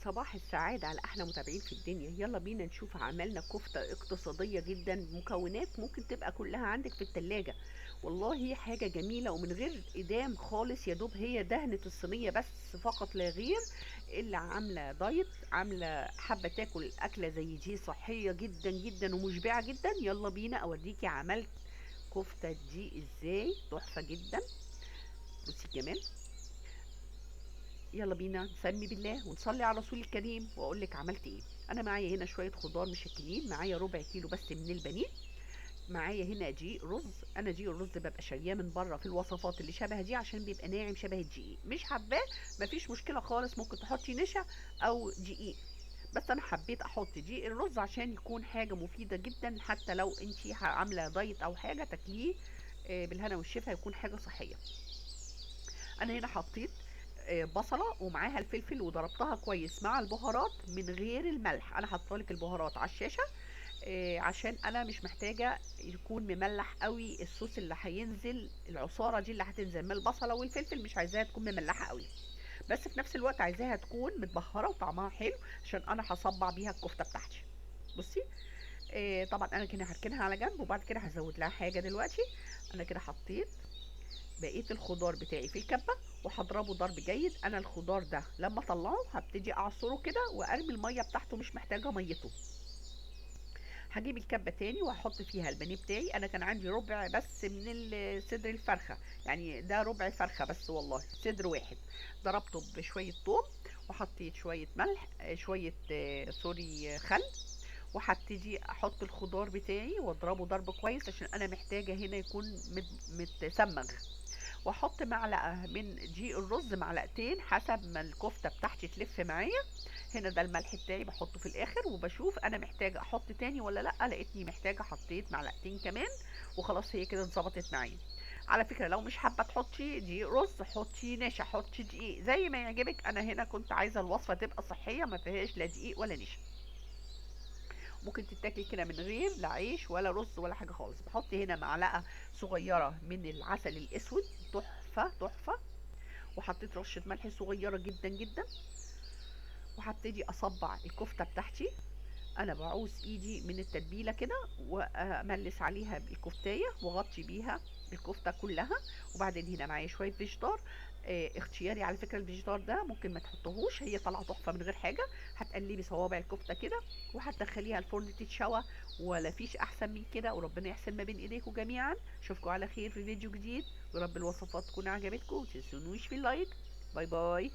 صباح السعادة على أحلى متابعين في الدنيا. يلا بينا نشوف. عملنا كفتة اقتصادية جدا، مكونات ممكن تبقى كلها عندك في التلاجة. والله حاجة جميلة ومن غير إدام خالص، يا دوب هي دهنة الصينية بس فقط لا غير. اللي عاملة دايت، عاملة حابة تاكل أكلة زي دي صحية جدا جدا ومشبعة جدا، يلا بينا أوريكي عملت كفتة دي ازاي. تحفة جدا. بصي الجمال. يلا بينا نسمي بالله ونصلي على رسول الكريم واقول لك عملت ايه. انا معايا هنا شويه خضار مشكلين، معايا ربع كيلو بس من البانيه، معايا هنا دقيق رز. انا دقيق الرز ببقى شارياه من بره في الوصفات اللي شبه دي عشان بيبقى ناعم شبه الدقيق. مش حباه مفيش مشكله خالص، ممكن تحطي نشا او دقيق، بس انا حبيت احط دقيق الرز عشان يكون حاجه مفيده جدا، حتى لو انتي عامله دايت او حاجه تاكليه بالهنا والشفا، يكون حاجه صحيه. انا هنا حطيت بصله ومعاها الفلفل وضربتها كويس مع البهارات من غير الملح. انا حاطه لك البهارات على الشاشه عشان انا مش محتاجه يكون مملح قوي. الصوص اللي هينزل، العصاره دي اللي هتنزل من البصله والفلفل، مش عايزاها تكون مملحه قوي، بس في نفس الوقت عايزاها تكون متبهره وطعمها حلو عشان انا هصبع بيها الكفته بتاعتي. بصي طبعا انا كده هركنها على جنب وبعد كده هزود لها حاجه دلوقتي. انا كده حطيت بقيه الخضار بتاعي في الكبه وهضربه ضرب جيد. انا الخضار ده لما اطلعه هبتدي اعصره كده وارمي الميه بتاعته، مش محتاجه ميته. هجيب الكبه تاني وهحط فيها البانيه بتاعي. انا كان عندي ربع بس من صدر الفرخه، يعني ده ربع فرخه بس والله، صدر واحد. ضربته بشويه ثوم وحطيت شويه ملح شويه سوري خل، وهبتدي احط الخضار بتاعي واضربه ضرب كويس عشان انا محتاجه هنا يكون متسمغ. واحط معلقه من دقيق الرز، معلقتين حسب ما الكفته بتاعتي تلف معايا. هنا ده الملح بتاعي بحطه في الاخر وبشوف انا محتاجه احط تاني ولا لا. لقيتني محتاجه، حطيت معلقتين كمان وخلاص هي كده اتظبطت معايا. على فكره لو مش حابه تحطي دقيق رز حطي نشا، حطي دقيق زي ما يعجبك. انا هنا كنت عايزه الوصفه تبقى صحيه ما فيهاش لا دقيق ولا نشا. ممكن تتاكل كده من غير لا عيش ولا رز ولا حاجه خالص. بحط هنا معلقه صغيره من العسل الاسود، تحفه تحفه. وحطيت رشه ملح صغيره جدا جدا. وهبتدي اصبع الكفته بتاعتي. انا بعوز ايدي من التتبيله كده واملس عليها بالكفتايه واغطي بيها الكفته كلها. وبعدين هنا معايا شويه فيجيتار اختياري على فكره. الفيجيتار ده ممكن ما تحطهوش، هي طالعه تحفه من غير حاجه. هتقلبي صوابع الكفته كده وهتدخليها الفرن تتشوى، ولا فيش احسن من كده. وربنا يحسن ما بين ايديكم جميعا. اشوفكم على خير في فيديو جديد، ورب الوصفات تكون عجبتكم. ومتنسونوش في اللايك. باي باي.